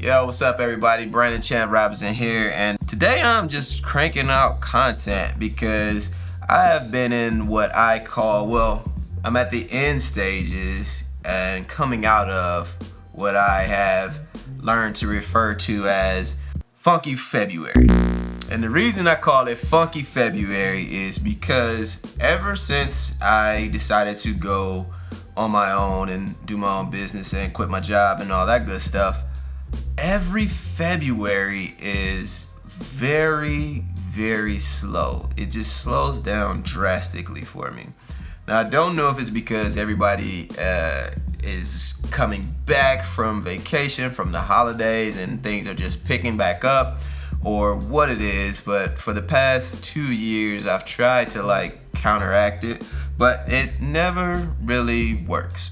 Yo, what's up everybody? Brandon Champ Robinson here, and today I'm just cranking out content because I have been in what I call, I'm at the end stages and coming out of what I have learned to refer to as Funky February. And the reason I call it Funky February is because ever since I decided to go on my own and do my own business and quit my job and all that good stuff, every February is very, very slow. It just slows down drastically for me. Now, I don't know if it's because everybody is coming back from vacation, from the holidays, and things are just picking back up, or what it is, but for the past 2 years, I've tried to counteract it, but it never really works.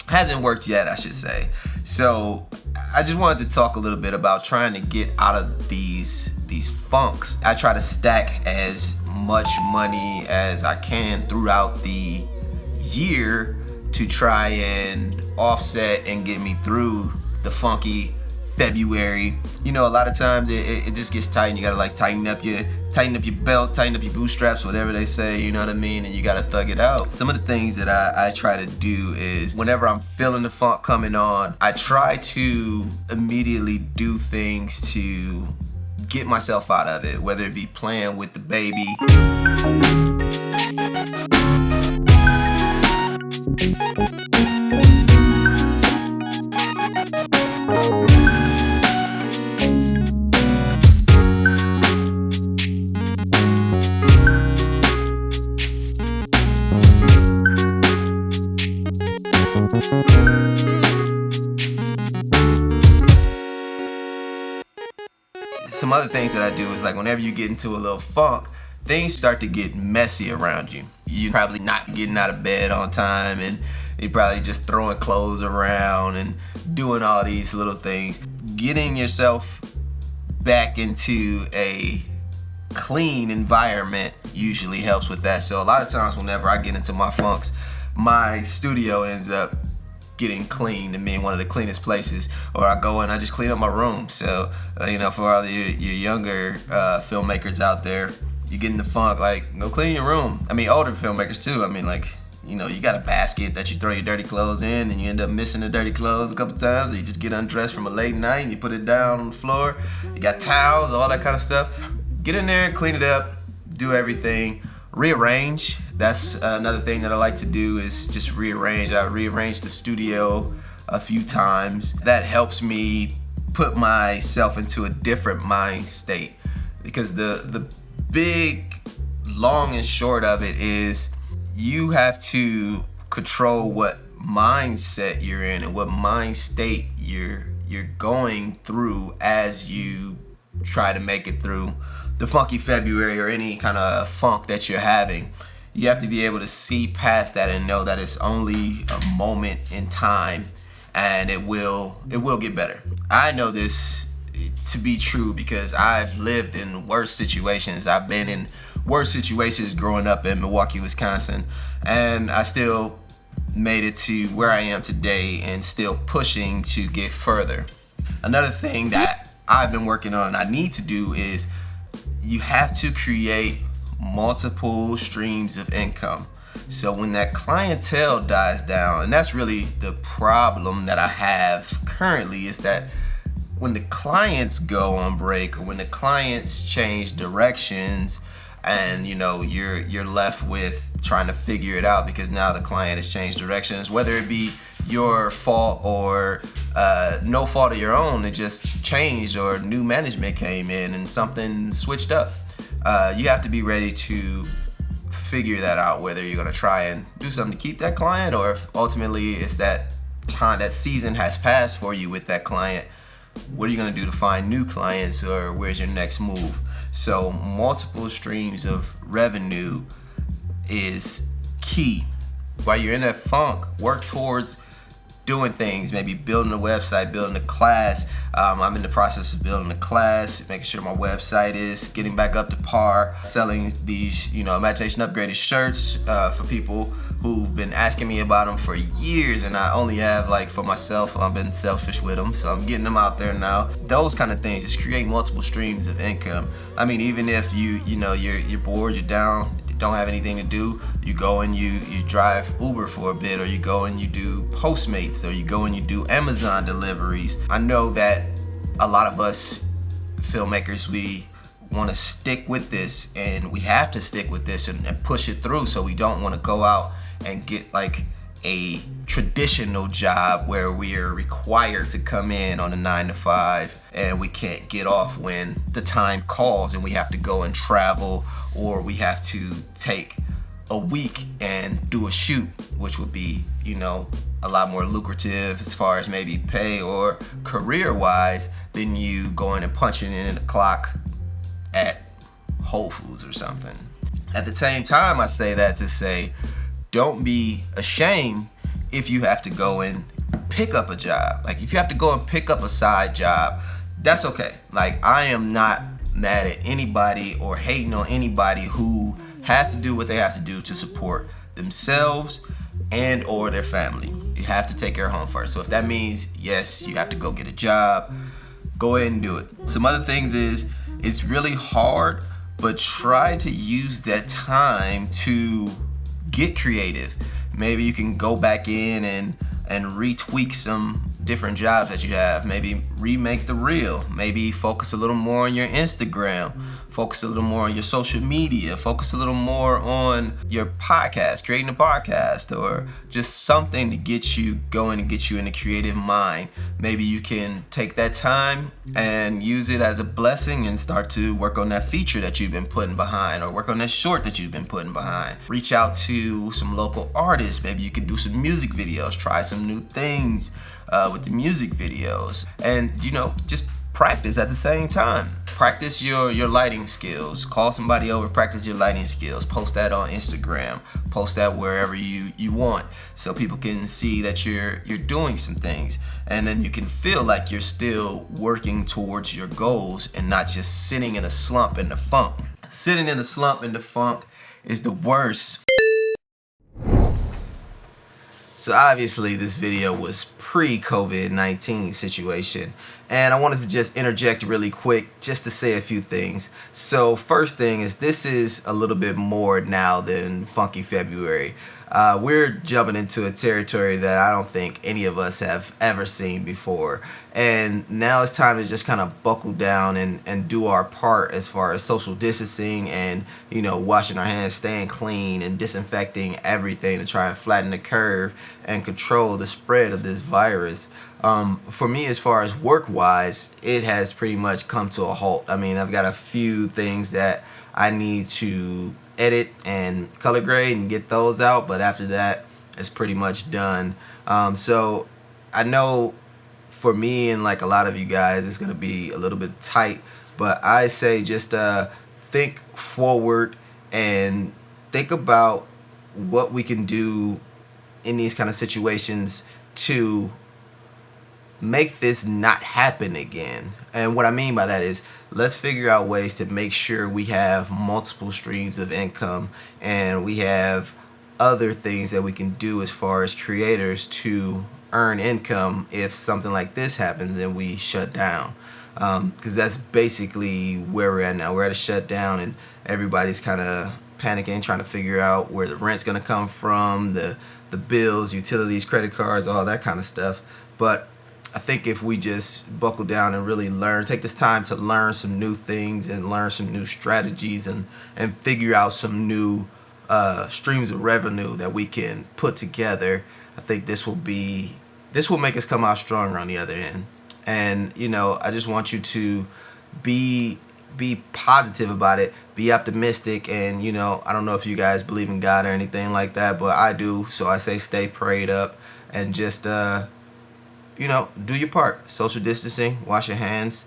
Hasn't worked yet, I should say. So I just wanted to talk a little bit about trying to get out of these funks. I try to stack as much money as I can throughout the year to try and offset and get me through the funky February. You know, a lot of times it just gets tight, and you gotta tighten up your belt, tighten up your bootstraps, whatever they say, you know what I mean, and you gotta thug it out. Some of the things that I try to do is whenever I'm feeling the funk coming on, I try to immediately do things to get myself out of it, whether it be playing with the baby, some other things that I do is whenever you get into a little funk, things start to get messy around you. You're probably not getting out of bed on time, and you're probably just throwing clothes around and doing all these little things. Getting yourself back into a clean environment usually helps with that. So a lot of times whenever I get into my funks, my studio ends up getting clean and being one of the cleanest places, or I go and I just clean up my room. So for all of your younger filmmakers out there, you get in the funk, go clean your room. I mean, older filmmakers too. I mean, you got a basket that you throw your dirty clothes in, and you end up missing the dirty clothes a couple times, or you just get undressed from a late night and you put it down on the floor. You got towels, all that kind of stuff. Get in there and clean it up, do everything. Rearrange. That's another thing that I like to do, is just rearrange. I rearrange the studio a few times. That helps me put myself into a different mind state, because the big long and short of it is you have to control what mindset you're in and what mind state you're going through as you try to make it through the funky February or any kind of funk that you're having. You have to be able to see past that and know that it's only a moment in time, and it will get better. I know this to be true because I've lived in worse situations. I've been in worse situations growing up in Milwaukee, Wisconsin, and I still made it to where I am today and still pushing to get further. Another thing that I've been working on and I need to do is you have to create multiple streams of income. So when that clientele dies down, and that's really the problem that I have currently, is that when the clients go on break, or when the clients change directions, and you're left with trying to figure it out because now the client has changed directions, whether it be your fault or no fault of your own, it just changed, or new management came in and something switched up. You have to be ready to figure that out, whether you're going to try and do something to keep that client, or if ultimately it's that time, that season has passed for you with that client. What are you going to do to find new clients, or where's your next move? So multiple streams of revenue is key. While you're in that funk, work towards doing things, maybe building a website, building a class. I'm in the process of building a class, making sure my website is getting back up to par, selling these, imagination upgraded shirts for people who've been asking me about them for years, and I only have, like, for myself, I've been selfish with them, so I'm getting them out there now. Those kind of things just create multiple streams of income. I mean, even if you're bored, you're down, don't have anything to do, you go and you drive Uber for a bit, or you go and you do Postmates, or you go and you do Amazon deliveries. I know that a lot of us filmmakers, we want to stick with this, and we have to stick with this and push it through, so we don't want to go out and get like a traditional job where we are required to come in on a 9 to 5 and we can't get off when the time calls and we have to go and travel, or we have to take a week and do a shoot, which would be, a lot more lucrative as far as maybe pay or career wise than you going and punching in the clock at Whole Foods or something. At the same time, I say that to say, don't be ashamed if you have to go and pick up a job. Like, if you have to go and pick up a side job, that's okay. Like, I am not mad at anybody or hating on anybody who has to do what they have to do to support themselves and or their family. You have to take care of home first. So if that means, yes, you have to go get a job, go ahead and do it. Some other things is, it's really hard, but try to use that time to get creative. Maybe you can go back in and retweak some different jobs that you have. Maybe remake the reel. Maybe focus a little more on your Instagram. Focus a little more on your social media. Focus a little more on your podcast, creating a podcast, or just something to get you going and get you in a creative mind. Maybe you can take that time and use it as a blessing and start to work on that feature that you've been putting behind, or work on that short that you've been putting behind. Reach out to some local artists. Maybe you could do some music videos, try some new things with the music videos, and just practice at the same time. Practice your lighting skills. Call somebody over, practice your lighting skills. Post that on Instagram. Post that wherever you want, so people can see that you're doing some things, and then you can feel like you're still working towards your goals and not just sitting in a slump in the funk. Sitting in a slump in the funk is the worst. So obviously this video was pre-COVID-19 situation, and I wanted to just interject really quick just to say a few things. So first thing is, this is a little bit more now than Funky February. We're jumping into a territory that I don't think any of us have ever seen before. And now it's time to just kind of buckle down and do our part as far as social distancing and, washing our hands, staying clean, and disinfecting everything to try and flatten the curve and control the spread of this virus. For me, as far as work-wise, it has pretty much come to a halt. I mean, I've got a few things that I need to edit and color grade and get those out, but after that, it's pretty much done. So I know for me and like a lot of you guys, it's gonna be a little bit tight, but I say just think forward and think about what we can do in these kind of situations to make this not happen again. And what I mean by that is, let's figure out ways to make sure we have multiple streams of income, and we have other things that we can do as far as creators to earn income if something like this happens and we shut down. Because that's basically where we're at now. We're at a shutdown, and everybody's kind of panicking, trying to figure out where the rent's going to come from, the bills, utilities, credit cards, all that kind of stuff. But I think if we just buckle down and really take this time to learn some new things and learn some new strategies and figure out some new streams of revenue that we can put together, I think this will make us come out stronger on the other end. And I just want you to be positive about it, be optimistic, and I don't know if you guys believe in God or anything like that, but I do, so I say stay prayed up and just do your part. Social distancing, wash your hands,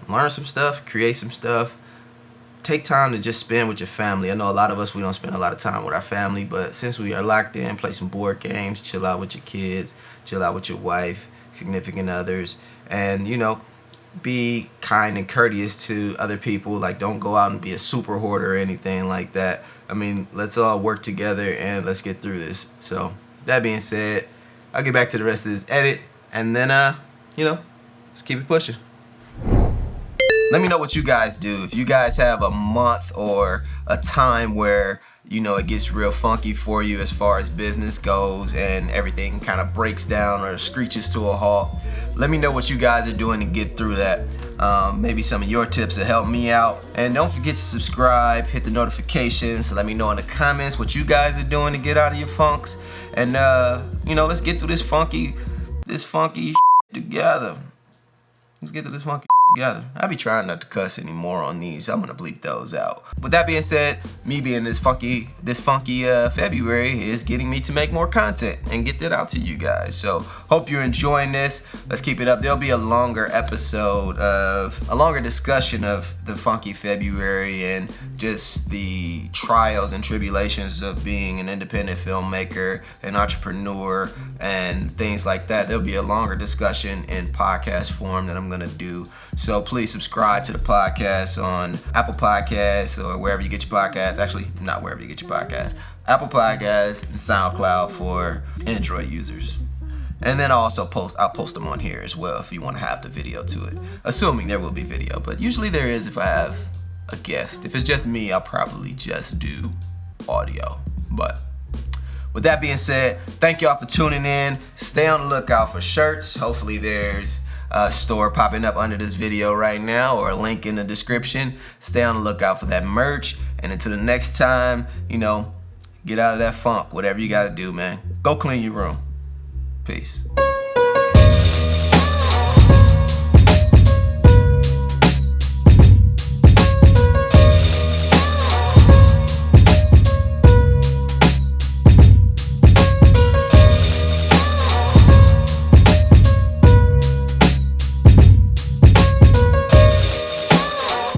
learn some stuff, create some stuff, take time to just spend with your family. I know a lot of us, we don't spend a lot of time with our family, but since we are locked in, play some board games, chill out with your kids, chill out with your wife, significant others, and, you know, be kind and courteous to other people. Like, don't go out and be a super hoarder or anything like that. I mean, let's all work together and let's get through this. So, that being said, I'll get back to the rest of this edit, and then, you know, just keep it pushing. Let me know what you guys do. If you guys have a month or a time where, you know, it gets real funky for you as far as business goes and everything kind of breaks down or screeches to a halt, let me know what you guys are doing to get through that. Maybe some of your tips will help me out. And don't forget to subscribe, hit the notifications. Let me know in the comments what you guys are doing to get out of your funks. And, you know, let's get through this funky together. Let's get to this funky together. I be trying not to cuss anymore on these. I'm gonna bleep those out. With that being said, me being this funky February is getting me to make more content and get that out to you guys. So hope you're enjoying this. Let's keep it up. There'll be a longer discussion of the funky February and just the trials and tribulations of being an independent filmmaker, an entrepreneur, and things like that. There'll be a longer discussion in podcast form that I'm gonna do. So please subscribe to the podcast on Apple Podcasts or wherever you get your podcasts. Actually, not wherever you get your podcasts. Apple Podcasts and SoundCloud for Android users. And then I'll post them on here as well if you want to have the video to it. Assuming there will be video, but usually there is if I have a guest. If it's just me, I'll probably just do audio. But with that being said, thank y'all for tuning in. Stay on the lookout for shirts. Hopefully there's a store popping up under this video right now or a link in the description. Stay on the lookout for that merch. And until the next time, you know, get out of that funk. Whatever you gotta do, man. Go clean your room. Peace.